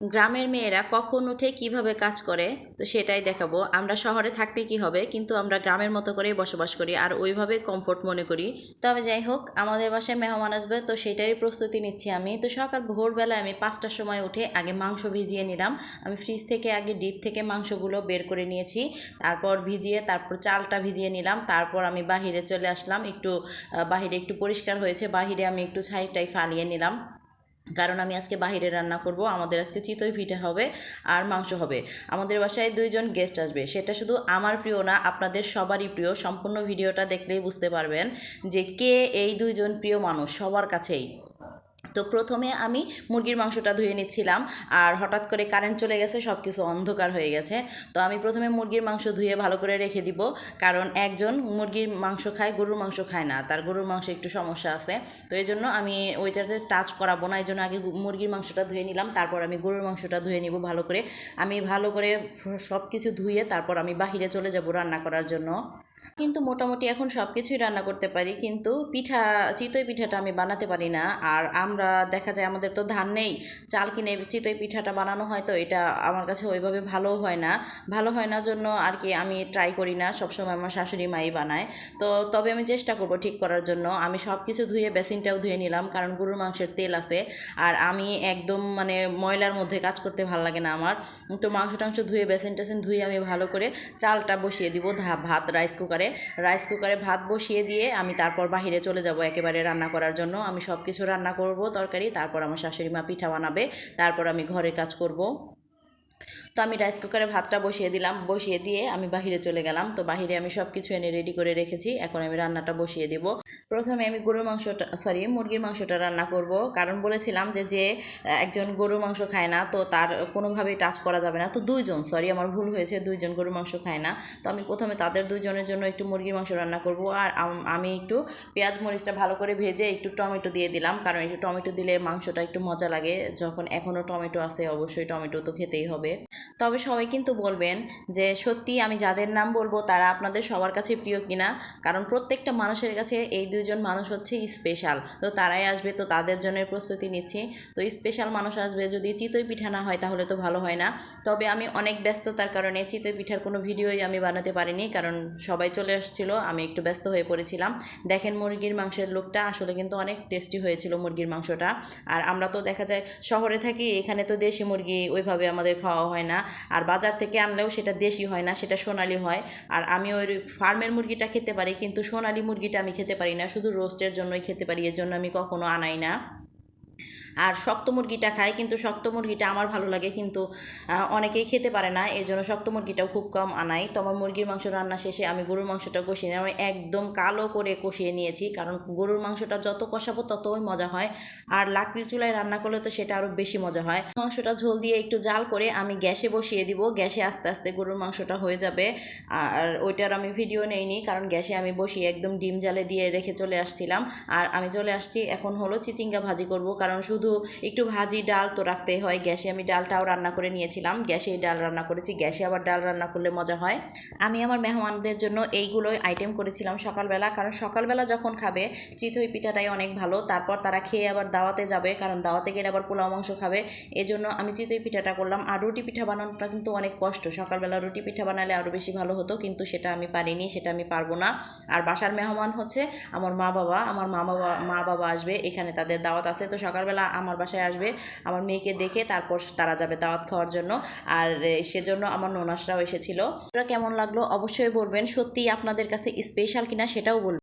গ্রামের মেয়েরা কখন উঠে কিভাবে কাজ করে তো সেটাই দেখাবো। আমরা শহরে থাকতে কি হবে, কিন্তু আমরা গ্রামের মতো করেই বসবাস করি আর ওইভাবে কমফোর্ট মনে করি। তবে যাই হোক, আমাদের বাসায় মেহমান আসবে তো সেটারই প্রস্তুতি নিচ্ছি আমি। তো সকাল ভোরবেলায় আমি 5টার সময় উঠে আগে মাংস ভিজিয়ে নিলাম। আমি ফ্রিজ থেকে আগে ডিপ থেকে মাংসগুলো বের করে নিয়েছি, তারপর ভিজিয়ে তারপর চালটা ভিজিয়ে নিলাম। তারপর আমি বাহিরে চলে আসলাম, একটু বাহিরে একটু পরিষ্কার হয়েছে, বাহিরে আমি একটু ছাইটাই ফালিয়ে নিলাম, কারণ আমি আজকে বাইরে রান্না করব। আমাদের আজকে চিতই পিঠা হবে আর মাংস হবে। আমাদের বাসায় 2জন গেস্ট আসবে, সেটা শুধু আমার প্রিয় না, আপনাদের সবারই প্রিয়। সম্পূর্ণ ভিডিওটা দেখলেই বুঝতে পারবেন যে কে এই 2জন প্রিয় মানুষ সবার কাছেই। তো প্রথমে আমি মুরগির মাংসটা ধুয়ে নিচ্ছিলাম, আর হঠাৎ করে কারেন্ট চলে গেছে, সব কিছু অন্ধকার হয়ে গেছে। তো আমি প্রথমে মুরগির মাংস ধুয়ে ভালো করে রেখে দিব, কারণ একজন মুরগির মাংস খায়, গরুর মাংস খায় না, তার গরুর মাংসে একটু সমস্যা আছে। তো এই জন্য আমি ওইটাতে টাচ করাবো না, এই জন্য আগে মুরগির মাংসটা ধুয়ে নিলাম, তারপর আমি গরুর মাংসটা ধুয়ে নিব ভালো করে। আমি ভালো করে সব কিছু ধুয়ে তারপর আমি বাহিরে চলে যাব রান্না করার জন্য। কিন্তু মোটামুটি এখন সব কিছুই রান্না করতে পারি, কিন্তু চিতই পিঠাটা আমি বানাতে পারি না। আর আমরা দেখা যায় আমাদের তো ধান নেই, চাল কিনে চিতই পিঠাটা বানানো হয়, তো এটা আমার কাছে ওইভাবে ভালো হয় না জন্য আর কি আমি ট্রাই করি না। সবসময় আমার শাশুড়ি মাই বানায়। তো তবে আমি চেষ্টা করব ঠিক করার জন্য। আমি সব কিছু ধুয়ে বেসিনটাও ধুয়ে নিলাম, কারণ গরুর মাংসের তেল আছে, আর আমি একদম মানে ময়লার মধ্যে কাজ করতে ভালো লাগে না আমার। তো মাংস টাংস ধুয়ে বেসিন টেসিন ধুয়ে আমি ভালো করে চালটা বসিয়ে দিব ভাত রাইস কুকারে ভাত বসিয়ে দিয়ে আমি তারপর বাহিরে চলে যাব একেবারে রান্না করার জন্য। আমি সব কিছু রান্না করব তরকারি, তারপর আমার শাশুড়ি মা পিঠা বানাবে, তারপর আমি ঘরের কাজ করব। তো আমি রাইস কুকারে ভাতটা বসিয়ে দিলাম, বসিয়ে দিয়ে আমি বাহিরে চলে গেলাম। তো বাহিরে আমি সব কিছু এনে রেডি করে রেখেছি, এখন আমি রান্নাটা বসিয়ে দেব। প্রথমে আমি মুরগির মাংসটা রান্না করব, কারণ বলেছিলাম যে একজন গরুর মাংস খায় না, তো তার কোনোভাবেই টাচ করা যাবে না। তো 2জন, আমার ভুল হয়েছে, 2জন গরুর মাংস খায় না। তো আমি প্রথমে তাদের 2জনের জন্য একটু মুরগির মাংস রান্না করব। আর আমি একটু পেঁয়াজ মরিচটা ভালো করে ভেজে একটু টমেটো দিয়ে দিলাম, কারণ একটু টমেটো দিলে মাংসটা একটু মজা লাগে। যখন এখনও টমেটো আছে, অবশ্যই টমেটো তো খেতেই হবে। তবে সবাই কিন্তু বলবেন যে সত্যি আমি যাদের নাম বলবো তারা আপনাদের সবার কাছে প্রিয় কিনা, কারণ প্রত্যেকটা মানুষের কাছে এই 2জন মানুষ হচ্ছে স্পেশাল। তো তারাই আসবে, তো তাদের জন্য প্রস্তুতি নিচ্ছি। তো স্পেশাল মানুষ আসবে, যদি চিতই পিঠা না হয় তাহলে তো ভালো হয় না। তবে আমি অনেক ব্যস্ততার কারণে চিতই পিঠার কোনো ভিডিওই আমি বানাতে পারিনি, কারণ সবাই চলে আসছিল, আমি একটু ব্যস্ত হয়ে পড়েছিলাম। দেখেন মুরগির মাংসের লুকটা আসলে কিন্তু অনেক টেস্টি হয়েছিল মুরগির মাংসটা। আর আমরা তো দেখা যায় শহরে থাকি, এখানে তো দেশি মুরগি ওইভাবে আমাদের খাওয়া হয় না, আর বাজার থেকে আনলেও সেটা দেশি হয় না, সেটা সোনালি হয়। আর আমি ওই ফার্মের মুরগিটা খেতে পারি, কিন্তু সোনালি মুরগিটা আমি খেতে পারি না, শুধু রোস্টের জন্যই খেতে পারি, এর জন্য আমি কখনো আনাই না। আর শক্ত মুরগিটা খাই, কিন্তু শক্ত মুরগিটা আমার ভালো লাগে, কিন্তু অনেকেই খেতে পারে না, এই জন্য শক্ত মুরগিটাও খুব কম আনাই। তো আমার মুরগির মাংস রান্না শেষে আমি গরুর মাংসটা কষিয়ে নিয়ে আমি একদম কালো করে কষিয়ে নিয়েছি, কারণ গরুর মাংসটা যত কষাবো ততই মজা হয়। আর লাকড়ির চুলায় রান্না করলে তো সেটা আরও বেশি মজা হয়। মাংসটা ঝোল দিয়ে একটু জাল করে আমি গ্যাসে বসিয়ে দিব, গ্যাসে আস্তে আস্তে গরুর মাংসটা হয়ে যাবে। আর ওইটার আমি ভিডিও নেইনি, কারণ গ্যাসে আমি বসিয়ে একদম ডিম জালে দিয়ে রেখে চলে আসছিলাম। আর আমি চলে আসছি, এখন হলো চিচিঙ্গা ভাজি করব, কারণ শুধু একটু ভাজি ডাল তো রাখতেই হয়। গ্যাসে আমি ডালটাও রান্না করে নিয়েছিলাম, গ্যাসেই ডাল রান্না করেছি, গ্যাসে আবার ডাল রান্না করলে মজা হয়। আমি আমার মেহমানদের জন্য এইগুলোই আইটেম করেছিলাম সকালবেলা, কারণ সকালবেলা যখন খাবে চিতই পিঠাটাই অনেক ভালো, তারপর তারা খেয়ে আবার দাওয়াতে যাবে, কারণ দাওয়াতে গেলে আবার পোলাও মাংস খাবে, এজন্য আমি চিতই পিঠাটা করলাম। আর রুটি পিঠা বানানোটা কিন্তু অনেক কষ্ট, সকালবেলা রুটি পিঠা বানালে আরও বেশি ভালো হতো, কিন্তু সেটা আমি পারিনি, সেটা আমি পারবো না। আর বাসার মেহমান হচ্ছে আমার মা বাবা আসবে, এখানে তাদের দাওয়াত আছে। তো সকালবেলা আমার বাসায় আসবে, আমার মেয়েকে দেখে তারপর তারা যাবে দাওয়াত খাওয়ার জন্য। আর সেজন্য আমার ননাসরাও এসেছিল। ওটা কেমন লাগলো অবশ্যই বলবেন, সত্যিই আপনাদের কাছে স্পেশাল কিনা সেটাও বলবেন।